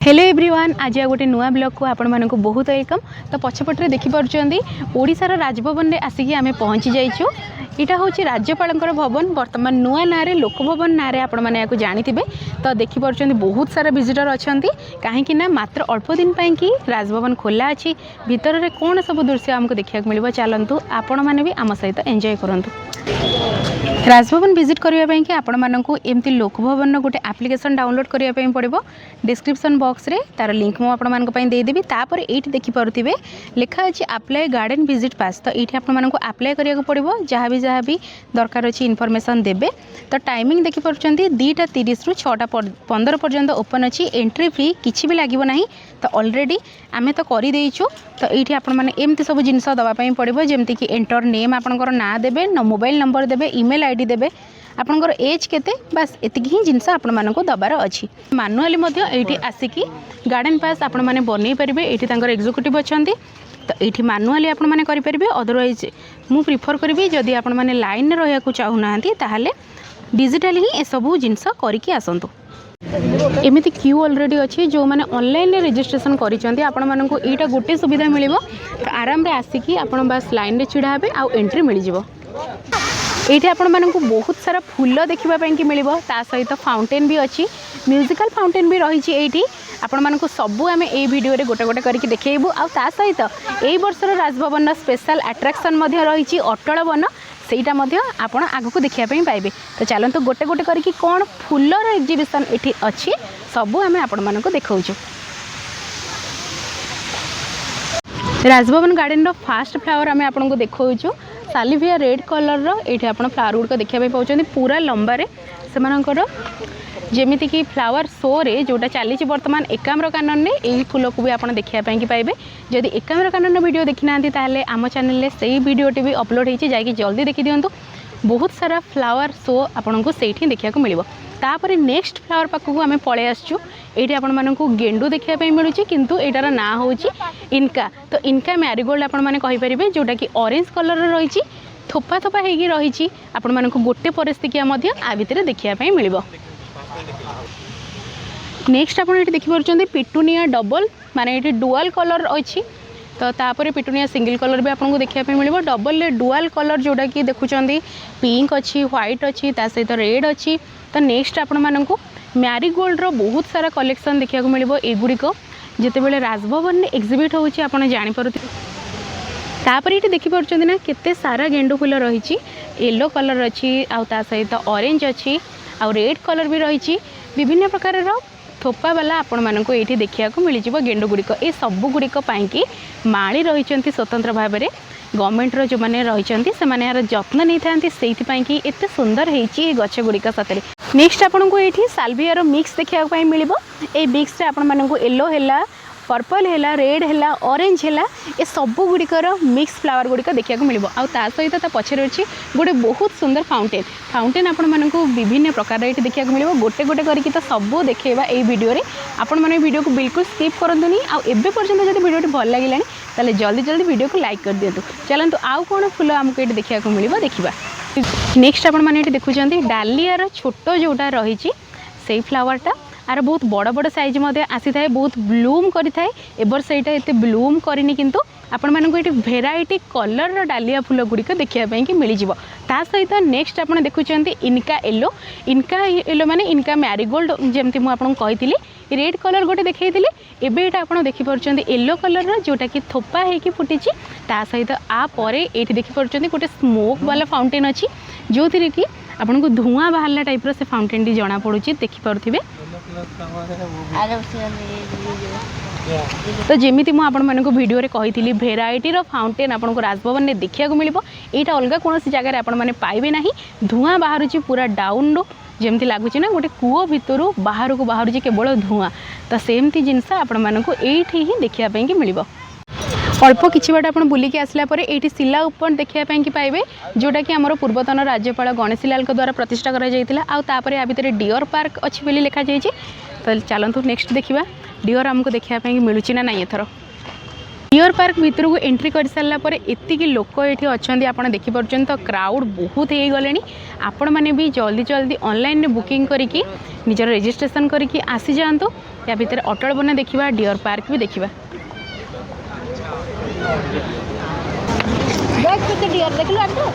Hello everyone आज गोटे नुआ ब्लॉग को आपण मानक बहुत वेलकम। तो पछपटे देखिपुंट ओडिशार राजभवन में आसिकी आम पहुँची जाइछू। यहाँ हूँ राज्यपाल भवन बर्तमान नुआ ना लोकभवन ना आपण मैंने जानी। तो देखिपुंट बहुत सारा विजिटर अच्छा कहीं मात्र अल्प दिन कि राजभवन खोला अच्छी भितर में कौन सब दृश्य आमको देखा मिल चलतु आपण मैंने भी आम सहित एंजॉय करूँ। राजभवन विजिट करने कि आपण मानक एमती लोकभवन गोटे एप्लिकेशन डाउनलोड करने पड़ो। डिस्क्रिप्शन बॉक्स रे तार लिंक मुझे देदेवी। तापर ये देखिपे लिखा अच्छी अप्लाई गार्डन विजिट पास। तो ये आपको अप्लाई करा पड़ो जहाँ भी दरकार अच्छी इनफॉरमेशन देबे। तो टाइमिंग देखिपुंट 2:30 रु 6:15 पर्यंत ओपन अच्छी। एंट्री फी किसी भी लगे ना। तो ऑलरेडी आमे तो कर देचु। तो ये एमती सब जिनस दवापाई पड़ो जमती कि एंटर नेम आपंकर ना देवे मोबाइल नंबर देवे ईमेल आईडी देवे आपंकर एज केते बस एतिक ही जिनस आपण मानक दबार अच्छी। मानुआली ये आसिकी गार्डन पास आपण मैंने बनई पारे। ये एग्जीक्यूटिव अच्छा तो ये मानुआली आपण मैंने करेंगे। अदरवाइज मु प्रिफर करी जदि आपण मैंने लाइन रहा चाहूना ताहले डिजिटल ही ए सब जिनस करके आसतु। एमती क्यू ऑलरेडी अच्छी जो मैंने ऑनलाइन रजिस्ट्रेशन करें आपण मानक यहाँ गोटे सुविधा मिल आराम रे आसिकी आपण बस लाइन रे छिड़ा हे आउ एंट्री मिल जाव। ये आपण मानक बहुत सारा फूल देखापी मिल सहित फाउंटेन भी अच्छी म्यूजिकल फाउंटेन भी रही। आपण मानक सबू आम ये वीडियो रे गोटे गोटे करके देखू। आ सहित यही वर्षर राजभवन स्पेशल अट्राक्शन रही अटल वन सेटा आपण आगक देखापी पाइबे। तो चलते गोटे गोटे करके कौन फूलर एक्जिबिशन ये अच्छी सबू आम आपण मानक देखाऊँ। राजभवन गार्डन रो फास्ट फ्लावर आम आपको देखाऊँ सालिविया रेड कलर ये आप फ्लावर गुड़िक देखा पाँच पूरा लंबारे से जमीती कि फ्लावर शो रे जोटा चली बर्तमान एकाम्र कानन ने यही फूल को भी आप देखापी पाइबे। जदि एकाम्र कानन वीडियो देखी ना ताहले आम चैनल से ही वीडियोटी भी अपलोड होती जाकि जल्दी देखी दिंतु। बहुत सारा फ्लावर शो आपन को सेठी देखा मिल। तापर नेक्स्ट फ्लावर पाखक आम पलि आसचु। ये आपण मानक गेंडू देखापी मिलूँ किंतु यार ना हूँ इनका। तो इनका मैरीगोल्ड आपण मैंने कहींपारे जोटा कि ऑरेंज कलर रही थोपा थोपा होगी रही आपण मानक गोटे परिस्थिति आ भितर देखापी मिल। नेक्स्ट आप देखिपुंट पिटुनिया डबल माने ये डुअल कलर अच्छी। तो तापर पिटुनिया सिंगल कलर भी आपको देखापी मिल। डबल डुअल कलर जोटा कि देखुं पिंक अच्छी व्हाइट अच्छी सहित रेड अच्छी। तो नेक्स्ट आपण मानक मैरीगोल्ड रो बहुत सारा कलेक्शन देखा मिल। एगुड़िक जिते बड़े राजभवन में एक्जिबिट होची आपण जानीपार। तापर ये देखिपुंट ना केते सारा गेंडू फूल रही येलो कलर अच्छी आ सहित ऑरेंज अच्छी आ रेड कलर भी रही विभिन्न प्रकार थोपा वाला आपण मानक ये देखा मिल जाव। गेंडू गुड़िक ये सब गुड़िक कि माली रही स्वतंत्र भाव में गवर्नमेंट जो मैंने रही से यार जत्न नहीं था कि एत सुंदर होती गछ गुड़िक सतरे। नेक्स्ट आपन को ये साल्विया मिक्स देखा मिल। ये मिक्स आपण मानक येलो है पर्पल है रेड है ऑरेंज है ये सब गुड़िकर मिक्स फ्लावर गुड़िक देखा मिल। आ सहित पछरे अच्छी गोटे बहुत सुंदर फाउंटेन फाउंटेन आपण मानक विभिन्न प्रकार ये देखा मिल। गोटे गोटे करके तो सब देखा ये वीडियो रे आपण मैंने वीडियो को बिल्कुल स्किप करंतुनी। आबे पर्यंत जब वीडियो भल लगे ताले जल्दी जल्दी वीडियो को लाइक कर दिंतु। चलतु आउ कौन फूल आमको ये देखा मिल देखा। नेक्स्ट आपण मैंने देखुं डालियार छोट जोटा रही से फ्लावरटा आर बहुत बड़ बड़ साइज आसी थाए बहुत ब्लूम करि थाए। एबर सेटा एते ब्लूम करनी किंतु आपण मानक ये भेराइटी कलर डालिया फूल गुड़िक देखापी कि मिल जाव। ता सहित नेक्स्ट आप देखुं इनका येलो माने इनका मैरीगोल्ड जमती मुझे कही रेड कलर गोटे देखी एबे ये आप देखिपुंट येलो कलर जोटा कि थोपा होगी फुटी ता सहित आपर ये देखिपुंट गोटे स्मोक वाला फाउंटेन अच्छी जो थी कि आपन को धुआं बाहरला टाइप से फाउंटेन टी जना पड़ू देखिपे। तो जमीती मुझे वीडियो रे कही भेराइटी फाउंटेन आपन को राजभवन में देखा मिल। यहाँ अलग कौन जगह आपण मैंने पाइबे ना। धुआं बाहर पूरा डाउन रू जमती लगुच ना गोटे कूओ भितर बाहर को बाहर केवल धुआं। तो सेमती जिनस आपण मानक ये ही देखापी कि मिल। अल्प किसी बाट आप बुलिकी आसला ये शिला उपन देखापी कि पाइबे जोटा कि आमर पूर्वतन राज्यपाल गणेशी लाल द्वारा प्रतिष्ठा करा भितर डियर पार्क अच्छी बोली लिखा जाइए। तो चलतु नेक्स्ट देखा डियर आमको देखापी मिलूँ ना नहीं एथर। डियर पार्क भितर को एंट्री कर सारा पर एतिक लोक ये अच्छा आप देखिपुर तो क्राउड बहुत हो गले आपण मैंने भी जल्दी जल्दी ऑनलाइन बुकिंग करके निजर रजिस्ट्रेशन करके आसी जातु या भितर अटल बना देखा डियर पार्क भी देखा डियर देख लो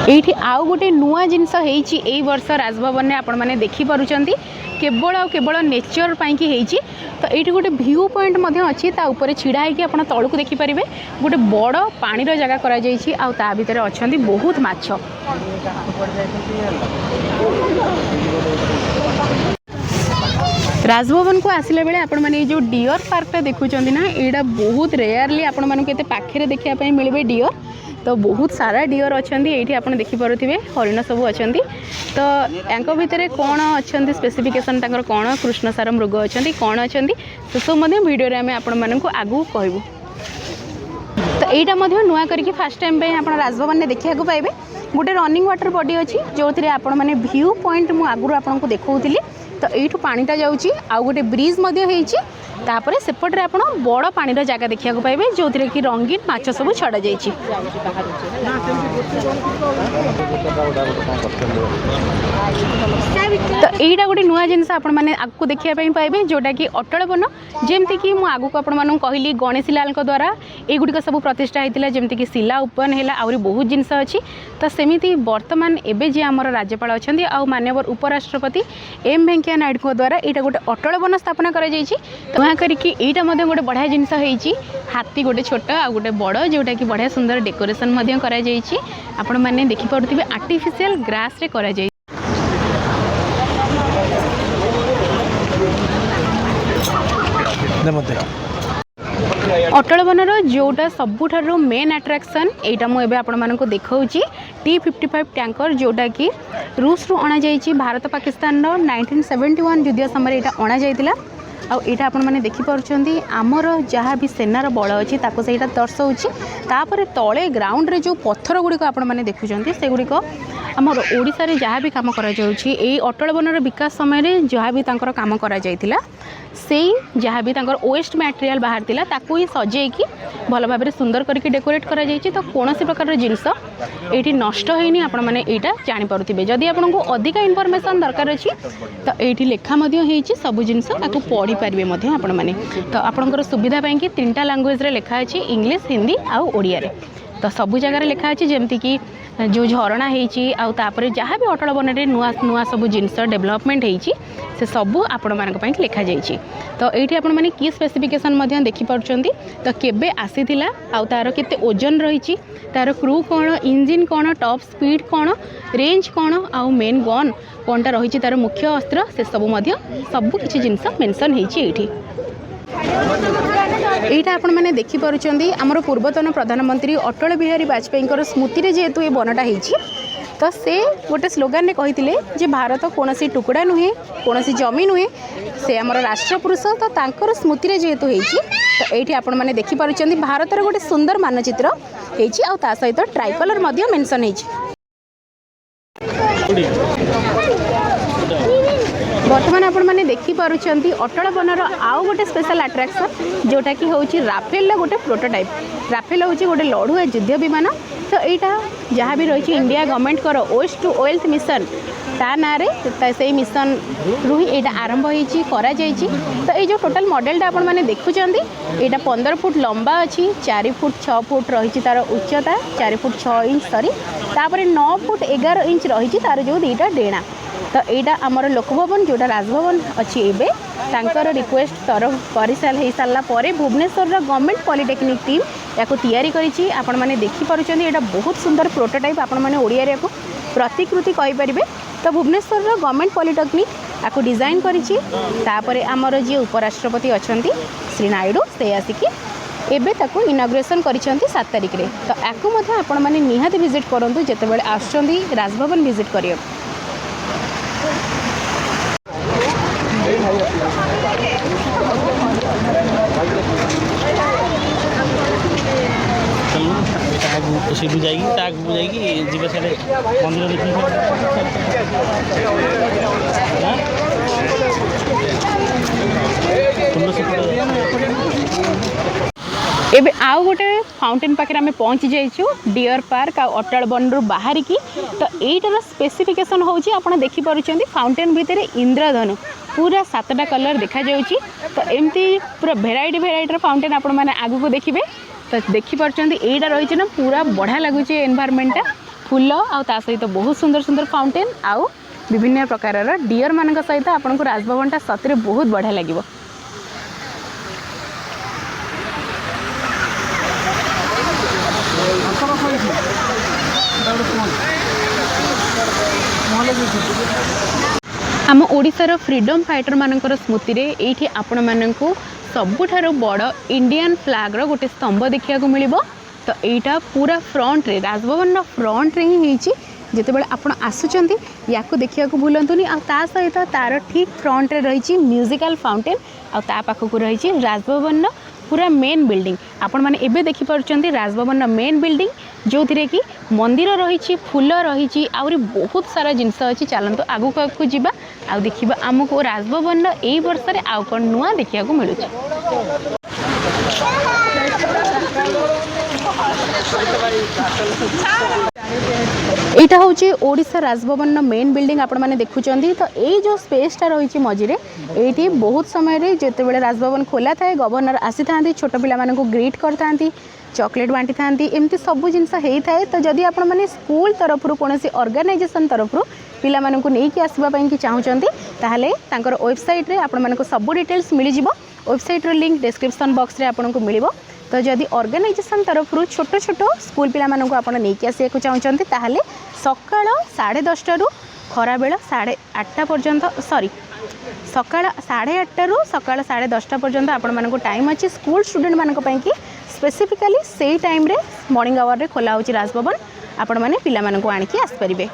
ये आउ गोटे नुआ जिनस होई वर्ष राजभवन में आपण मैंने देखिपुर केवल आ केवल नेचर पाई होती तो ये गोटे व्यू पॉइंट अच्छी ऊपर छिड़ा होगी आप तौक देखिपारे गोटे बड़ पानी जगह करा भितर अच्छा बहुत माछ राजभवन को आसला बेले आपण मैंने जो डियर पार्कटा देखुं ना यहाँ बहुत रेयरली आपण मानक पाखे देखापी मिले डियर तो बहुत सारा डियर अच्छा ये आप देखिपे हरिण सब अच्छा तो या भितर कौन अच्छा स्पेसिफिकेशन कौन कृष्णसार मृग अच्छा कौन अच्छा से सब भिडियो आम आपण को आगू कहूँ तो यहाँ नुआ करके फास्ट टाइम पे आप राजभवन में देखा पाइबे गोटे रनिंग वाटर बॉडी अच्छी जो थी आपण मैंने व्यू पॉइंट मुझे आगुरी आपको देखी तो यू पानीटा जाऊँगी आउ गोटे ब्रिज तापर सेपटे आप बड़ पानी जगह देखा पाइबे जो थी कि रंगीन माछ सब छड़ा जा तो यहाँ गोटे नुआ जिनस आपको देखापी पाइबे जोटा कि अटल वन जमती कि मुझे आगू आपको कहली गणेश लाल द्वारा युड़िक सब प्रतिष्ठा होता जमती कि शिला उपन है आहरी बहुत जिनस अच्छी तो सेमती बर्तमान एवं जी आम राज्यपाल अच्छा आउ माननीय उपराष्ट्रपति एम वेंकैया नायडू द्वारा यहाँ गोटे अटल वन स्थापना कर करके यहाँ गोटे बढ़िया जिनस होती हाथी गोटे छोट आ गोटे बड़ जोटा कि बढ़िया सुंदर डेकोरेशन आपण मैंने देखिपे आर्टिफिशियल ग्रास रे करा जाय अटल बनर जोटा सबुठार मेन अट्रैक्शन यहाँ मुझे आपण मानक देखा T-55 टैंकर जोटा कि रूस रु अणा जाइए भारत पाकिस्तान 1971 युद्ध समय यहाँ अणा जाइतिला आईटा आपण मैंने देखिपुर आमर जहाँ भी सेनार बल अच्छी से दर्शाऊँच तापर तले ग्राउंड रे जो पत्थर गुड़िक आपण मैंने देखुं से गुड़िक आमर ओडिशा रे जहाँ भी काम करा अटल बनर विकास समय जहाँ भी काम करा जाइतिला से जहाँ भी वेस्ट मटेरियल बाहर थिला ताकू ही सजेकी भल भाव सुंदर करके डेकोरेट करा जाइए तो कौन प्रकार जिनस ये नष्ट होनी आपण मैंने यहाँ जानीपे जदि आपको अधिक इनफॉरमेशन दरकार अच्छी तो ये लेखा सब जिनस पढ़ी पारे आपण मैंने तो आपंकर सुविधा कि 3टा लैंग्वेज रे लिखा अच्छी इंग्लिश हिंदी आउ ओडिया रे तो सबू जगार लिखा अच्छी जमती कि जो झरणा होपर जहाँ भी अटल बन में नुआ नुआ सब जिनस डेवलपमेंट होती से सबू आपण मानी लिखा जाइए तो ये आपण मैंने की स्पेसिफिकेशन देखिपुर तो केबे आसीथिला आउ तार केते ओजन रही तार क्रू कौन इंजिन कौन टॉप स्पीड कौन रेंज कौन आउ मेन गन कौनटा रही तार मुख्य अस्त्र से सबू किसी जिनस मेंशन होती यहाँ आपण मैंने देखिपुर आमर पूर्वतन प्रधानमंत्री अटल बिहारी वाजपेयी स्मृति जेहेतु ये बनटा होती तो से गोटे स्लोगान ने कही भारत कौन टुकड़ा नुहे कौन जमी नुहे से आमर राष्ट्रपुरुष तो तांकर स्मृति जेहेतु होती तो ये आपण मैंने देखिपुर भारतर गोटे सुंदर मानचित्र होती आ सहित ट्राइकलर मेंशन होती बर्तमान आपण मैंने देखिपुर अटल बनर आउ गोटे स्पेशल अट्रैक्शन जोटा कि हूँ राफेल गोटे प्रोटोटाइप राफेल हूँ गोटे लड़ुआ युद्ध विमान तो यहाँ जहाँ भी रही इंडिया गवर्नमेंट कर वेस्ट टू वेल्थ मिशन ता ना से मिशन रु ही यहाँ आरंभ होती तो ये जो टोटल मॉडलटा आपण मैंने देखुं यहाँ 15 फुट लंबा अच्छी 4 फुट 6 फुट रही तार उच्चता 4 फुट 6 इंच सरी तापर 9 फुट 11 इंच रही तार जो 2टा डेणा तो यहाँ आमर लोकभवन जोटा राजभवन अच्छी एवं तांकर रिक्वेस्ट तरफ कर सारा भुवनेश्वर गवर्नमेंट पॉलिटेक्निक टीम या तैयारी करी आपण मैंने देखिपुर यहाँ बहुत सुंदर प्रोटोटाइप आपण मैंने ओडिया रे प्रतिकृति कहींपारे तो भुवनेश्वर गवर्नमेंट पॉलिटेक्निक या डिजाइन करी आमर जी उपराष्ट्रपति अच्छा श्री नायडू से आसिकी एबे ताको इनाग्रेशन करिसेंती 7 तारिख रे तो याकू मध्य आपण माने निहाती विजिट करंतु जेतेबेले आछंती राजभवन विजिट करियो आगू सीधू जाइए आगू जाइए जीवा सारे मंदिर एबे आउ गोटे फाउंटेन पाखे आम पहुँची जाइछू डियर पार्क आ अटल वन रु बाहर की। तो यहीटार स्पेसिफिकेशन होची आपण देखि पारुछंती फाउंटेन भितर इंद्रधनु पूरा 7टा कलर देखा जाउची। तो एमती पूरा भेराइटी फाउंटेन आपण माने आगु को देखिबे। तो देखि पारुछंती एटा रहिछ ना पूरा बढ़िया लागुची एनवायरनमेंट फूल आ ता सहित बहुत सुंदर सुंदर फाउंटेन आउ विभिन्न प्रकार डियर मान सहित आपन को राजभवनटा सतरे बहुत बढ़िया लागिबो। आम ओडिशार फ्रीडम फाइटर मानकर स्मृति रे एठी आपण माननकु सबुठारो बड़ इंडियन फ्लैग रो गोटे स्तंभ देखिया को मिलिबो। तो एटा पूरा फ्रंट रे राजभवन फ्रंट रे ही होईची। जेतेबेले आपण आसुचंती याको देखिया को भूलंतुनी आ ता सहित तार ठीक फ्रंट रे रहिची म्यूजिकल फाउंटेन आ ता पाखकु रहिची राजभवन पूरा मेन बिल्डिंग। आपण माने एबे देखि पारुचंती राजभवन मेन बिल्डिंग जो थिरे कि मंदिर रही फूल रही आउरी बहुत सारा जिनस अच्छी। चलते आगु आगू जावा आ देखा आमको राजभवन यही वर्ष में आउ कौन नुआ देखा मिलूँ। यहाँ हूँ ओडिशा राजभवन मेन बिल्डिंग आपण मैंने देखुं। तो ये जो स्पेसटा रही मझे ये बहुत समय जिते राजभवन खोला थाए गवर्नर आसी था छोट पिला को ग्रीट करता चॉकलेट बांटी था एमती सब जिनस होता है। तो जदि आपण मैंने स्कूल तरफ कौन ऑर्गेनाइजेशन तरफ पिला मानकु नेकी आसवाई कि चाहूँगी ताहले तांकर वेबसाइट रे आपण मानकु सब डिटेल्स मिल जिवो। वेबसाइट रो लिंक डिस्क्रिप्शन बॉक्स रे आपनको मिलिबो। तो जदि ऑर्गेनाइजेशन तरफ छोट छोट स्कूल पिला मानकु आपण नेकी आसिया चाहूँगी ताहले सकाळ 10:30 रु खरा बेला 8:30 पर्यंत सॉरी सकाळ 8:30 रु सकाळ 10:30 पर्यंत आपण मानकु टाइम अछि। स्कूल स्टूडेंट मानक पई कि स्पेसिफिकली सेई टाइम रे मॉर्निंग आवर रे खोला होची राजभवन। आपण माने पिला मानकु आनिकी आस परिबे।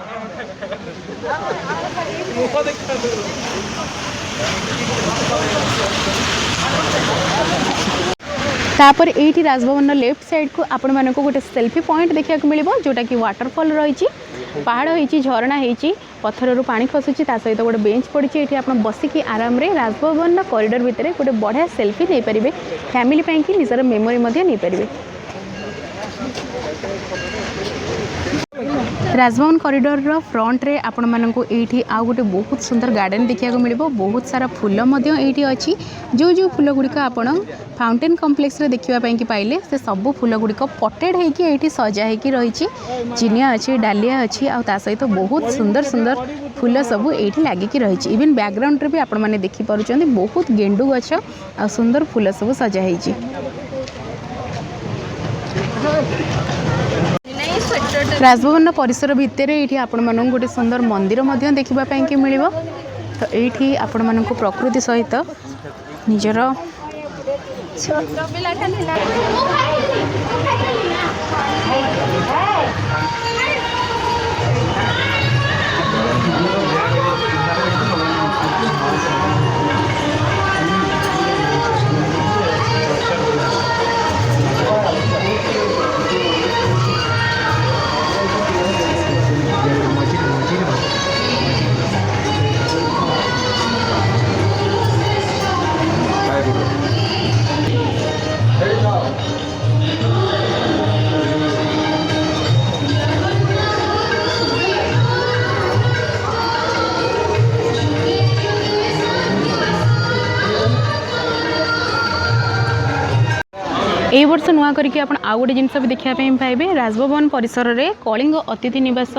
तापर एठी राजभवन लेफ्ट साइड को आपण मानकु गोटे सेल्फी पॉइंट देखा मिलिबो जोटा कि वाटरफॉल रही पहाड़ होइची झरना होइची पत्थर रु पानी खसुची ता सहित गोटे बेंच पड़ी एठी आपण बसिकी आराम रे राजभवन कॉरिडोर भितर गोटे बढ़िया सेल्फी नै परिबे। फैमिली पई कि निजर मेमोरी मध्ये नै परिबे। राजभवन कॉरिडोर रो फ्रंट रे आपण मानकु एठी आ गोटे बहुत सुंदर गार्डन देखिया को मिलिबो। बहुत सारा फूल मध्ये एठी अछि। जो जो फूल गुड़िक आपण फाउंटेन कॉम्प्लेक्स रे देखिबा पई कि पाइले से सब फूल गुड़िक पटेड है कि एठी सजा है कि रही चिनिया अछि डालिया अछि आ ता सहित बहुत सुंदर सुंदर फूल सब एठी लागी कि रही। इवन बैकग्राउंड रे भी आपण माने देखि पारुचंदी बहुत गेंडू गछ आ सुंदर फूल सब सजा है। राजभवन परिसर भितर ये आपण मानक गोटे सुंदर मंदिर देखा मिलिबो। तो ये आपण मानक प्रकृति सहित निजर ए वर्ष नुआ करके आपण आउ गोटे जिनस भी देखा पाइबे। राजभवन परिसर रे कलिंग अतिथि निवास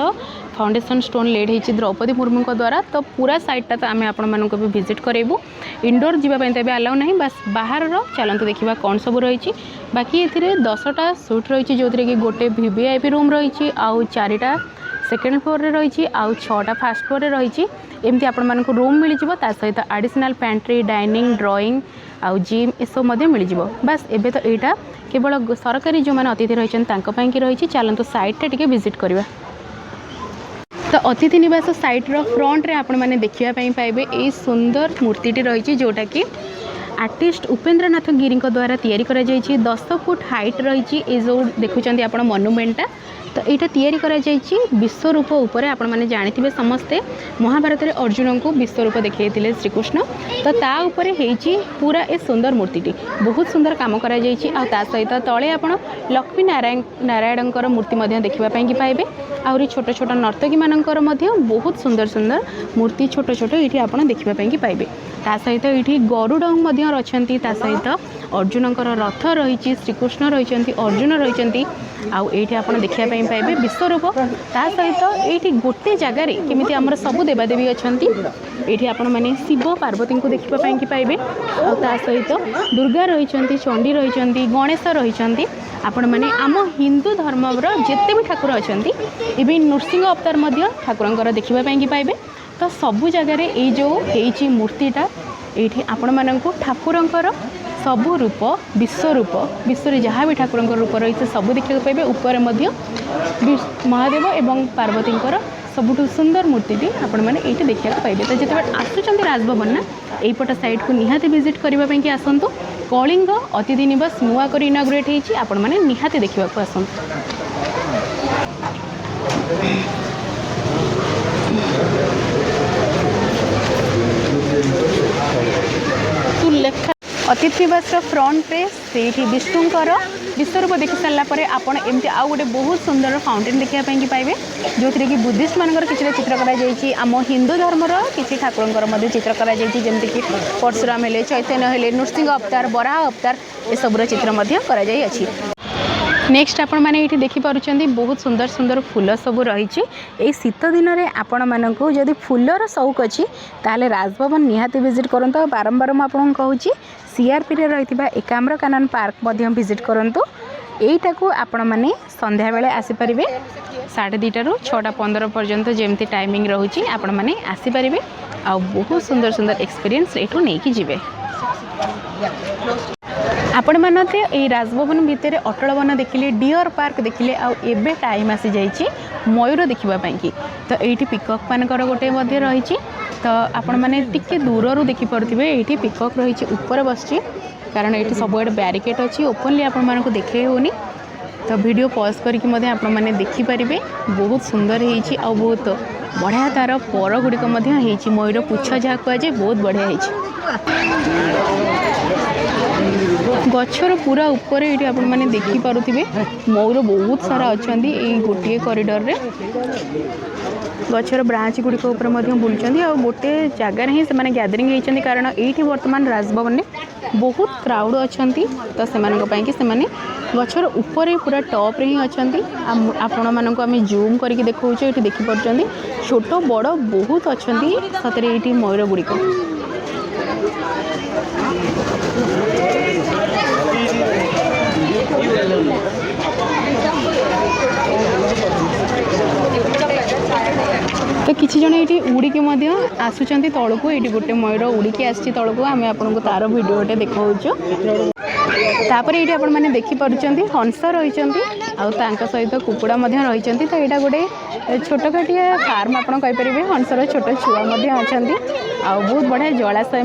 फाउंडेशन स्टोन लेड होती द्रौपदी मुर्मू द्वारा। तो पूरा साइटा तो आम आपण मानक भी विजिट करेबू। इंडोर जीवाई तो अलाउ नहीं बस बाहर चलतु देखा कौन सब रही। बाकी ये 10टा सुट रही जो कि गोटे वीवीआईपी रूम रही आउ 4टा सेकेंड फ्लोर रे रही आउ 6टा फास्ट फ्लोर रे रही। एमती आपण मानक रूम मिल जाव सहित एडिशनल पैंट्री डाइनिंग ड्राइंग आउ जिम ये सब मिल जाव। बस एबे तो यहाँ केवल सरकारी जो मैंने अतिथि रही कि रही। चलतु साइटा टी विजिट करवा। तो अतिथि निवास साइट रो फ्रंट रे आपण माने देखिया पई पाइबे ए सुंदर मूर्तिटी रही जोटा कि आर्टिस्ट उपेन्द्रनाथ गिरी द्वारा तैयारी करा जायछि 10 फुट हाइट रही जो देखुं आप मनुमेंटा तो यहाँ तैयारी करा जायछि विश्वरूप उपर आपण मैंने जानी समस्ते महाभारत में अर्जुन को विश्वरूप देखते श्रीकृष्ण तो ता उपर होइछि पूरा ए सुंदर मूर्तिटी बहुत सुंदर काम करा जायछि आ ता सहित तले आपण लक्ष्मी नारायण मूर्ति देखापी पाइबे आहरी छोट छोट नर्तकी मानकर बहुत सुंदर सुंदर मूर्ति छोट छोट ये आप देखापी पाइबे ता सहित ये गरुड़ अच्छा सहित अर्जुन रथ रही श्रीकृष्ण रही अर्जुन रही आउ ये आप देखापी पाइबे विश्वरूप ता सहित ये गोटे जगार केमी आमर सबू देवादेवी अच्छा ये आपण मैंने शिव पार्वती को देखापी पाइबे ता सहित दुर्गा रही चंडी रही गणेश रही आपण मैंने आम हिंदू धर्मर जिते भी ठाकुर अच्छा इवन नृसिंह अवतार ठाकुर देखापी पाइबे तो सबू जगार ये जो होती मूर्तिटा ये आपण मानक ठाकुरंकर सबू रूप विश्वरूप विश्व जहाँ भी ठाकुर रूप रही है सबू देखा पाइबे ऊपर महादेव एवं पार्वती सबुठ सुंदर मूर्ति आपण मैंने ये देखा पाइबे तो जिते आसुँच राजभवन ना यहीपट साइड को निहाती विजिट करने आसतु कलिंग अतिथि निवास नुआ कर इनाग्रेट होती आपण मैंने निहाती देखा आसतु लेखा अतिथि निवास फ्रंट रे से विष्णुकर विश्वरूप देखी सारापर आपड़ एमती आउ गोटे बहुत सुंदर फाउंटेन देखापी पाइबे जो थी कि बुद्धिस्ट मानकर किसी चित्र कराई आम हिंदू धर्मर किसी ठाकुर चित्र कराई परशुराम हेले चैतन्य हेले नृसिंह अवतार बराह अवतार ए सबूर चित्र कराई नेक्स्ट आपण मैंने ये देखिपुंट बहुत सुंदर सुंदर फूल सब रही शीत दिन में आपण मानक जदि फूलर शौक अच्छी ताले राजभवन निहाती विजिट करंतु बारंबार मुझे कहूँ सीआरपी रे रही एकाम्र कानन पार्क विजिट करंतु यहीटा को आपण मैंने संध्या बेले आसीपारे 2:30 ରୁ 6:15 पर्यंत जमती टाइमिंग रोचे आपण मैंने आसीपारे आ बहुत सुंदर सुंदर एक्सपीरियंस एठू नहीं जी आपण मानते ये राजभवन भितर अटल वन देखिले डियर पार्क देखिले आबे टाइम आसी जाइए मयूर देखापी तो ये पिकक मानकर गोटे रही तो आपण मैंने टिके दूर देखिपे ये पिकक रही ऊपर बस कारण ये सबुआड़े ब्यारिकेड अच्छी ओपनली आपण मानक देखे होनी तो वीडियो पॉज करके आपण मैंने देखिपारे बहुत सुंदर होती आ बहुत बढ़िया तार पर गुड़िक मयूर पुछ जहाँ कहुए बहुत बढ़िया गचर पूरा ऊपर ये आप देखिपे मयूर बहुत सारा अच्छा ये गोटे कॉरिडोर रे गचर ब्रांच गुड़िक बुलूँ आ गोटे जगार ही से गैदरिंग होती कारण ये बर्तमान राजभवन में बहुत क्राउड अच्छा तो से गचर ऊपर पूरा टॉप रे ही अच्छा आपण मानक आम जूम करके देखा ये देखिपुंट छोट बड़ बहुत अच्छा सतरे ये मयूर गुड़िक तो किसी जन ये उड़िकी आसुँच तौक ये गोटे मयूर उड़िकी आसी तौक आम आपको तार भिडियोटे देखा तापर ये आप देखिपुंट हंस रही सहित कुकुड़ा रही तो यहाँ गोटे छोटकाटिया फार्म आप हंसर छोट छुआ अच्छा आ बहुत बढ़िया जलाशय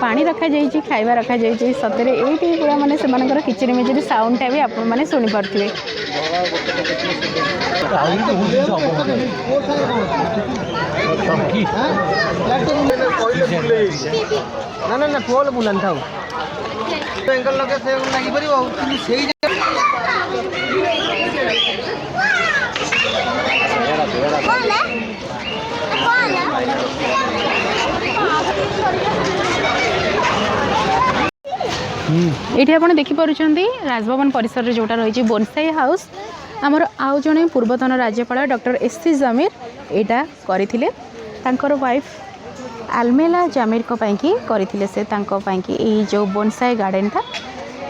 पानी रखा जाइए खाइबा रखा जाइए सतरे ये पूरा माने से किचिर मिचिर साउंडटा भी आप मैंने शुणी पारे ना ना पोल बुलान था एंगल लगे से लागि परिबो तुम सेही ये आप देखिपुंट राजभवन परिसर में जोटा रही बोनसाई हाउस आमर आउ जड़े पूर्वतन राज्यपाल डॉक्टर एस.सी. जमीर यहाँ करते वाइफ आलमेला जामिर को करते से ये जो बोनसाई गार्डन था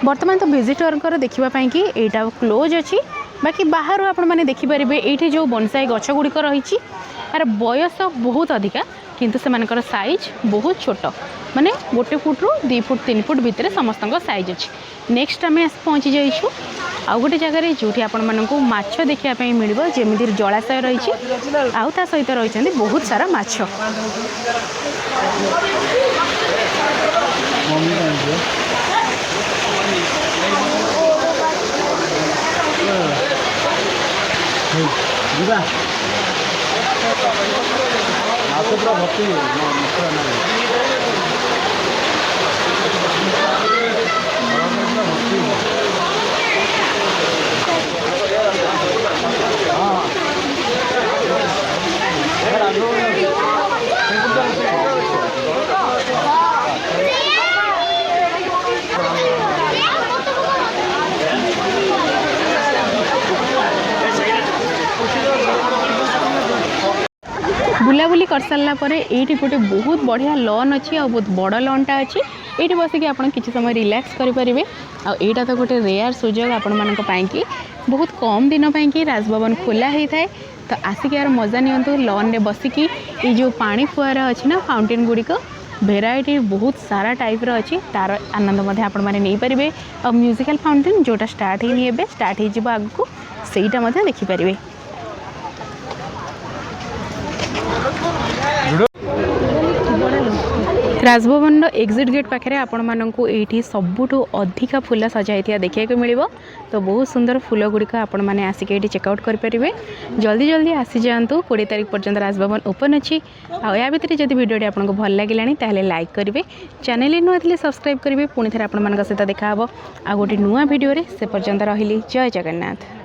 बर्तमान तो विजिटर देखापी यहाँ क्लोज अच्छी बाकी बाहर आपण मैंने देखिपारे ये जो बोनसाई गछ गुड़िक रही यार बयस बहुत अधिका किंतु से साइज बहुत छोट माने 1 फुट रु 2 फुट 3 फुट भितर समस्त साइज अच्छी नेक्स्ट आम पहुँची जाइछू आउ गोटे जगार जो आपण मानक माछ देखापी मिल जमी जलाशय रही आउ ता सहित रही बहुत सारा माछ मम्मी का आनिछे ଯିବା ମାଛ ପୁରା ଭର୍ତ୍ତି ମସଲା ନାହିଁ बुलाबुली कर सारा पर ये गोटे बहुत बढ़िया लॉन अच्छी और बहुत बड़ लॉनटा अच्छी ये बसिक आप किसी समय रिलैक्स करेंगे आईटा तो गोटे रेयर सुजोग आपण मानक कि बहुत कम दिन कि राजभवन खोला होता है तो आसिक यार मजा नियंतु लॉन रे बसिकी ये जो पानी फुआरा अच्छी ना फाउंटेन गुड़िक भेराइटी बहुत सारा टाइप अच्छी तार आनंद आपण मैंने नहीं पारे और म्यूजिकल फाउंटेन जोटा स्टार्ट ही स्टार्ट हो आगू सेटा देखिपारे राजभवन एग्जिट गेट पाखे आपण मानक ये सबुठ अधिका फूल सजाई देखा मिल तो बहुत सुंदर फूल गुड़िक आपण मैंने आसिक ये चेकआउट करेंगे जल्दी जल्दी आसी जातु 20 तारीख पर्यंत राजभवन ओपन अच्छी आ भितर जब भिडियो आपको भल लगे लाइक करेंगे चैनल नुआ थे सब्सक्राइब करेंगे पुणी थे आपण सहित देखा आ गोटे नुआ भिडियो से पर्यंत रही जय जगन्नाथ।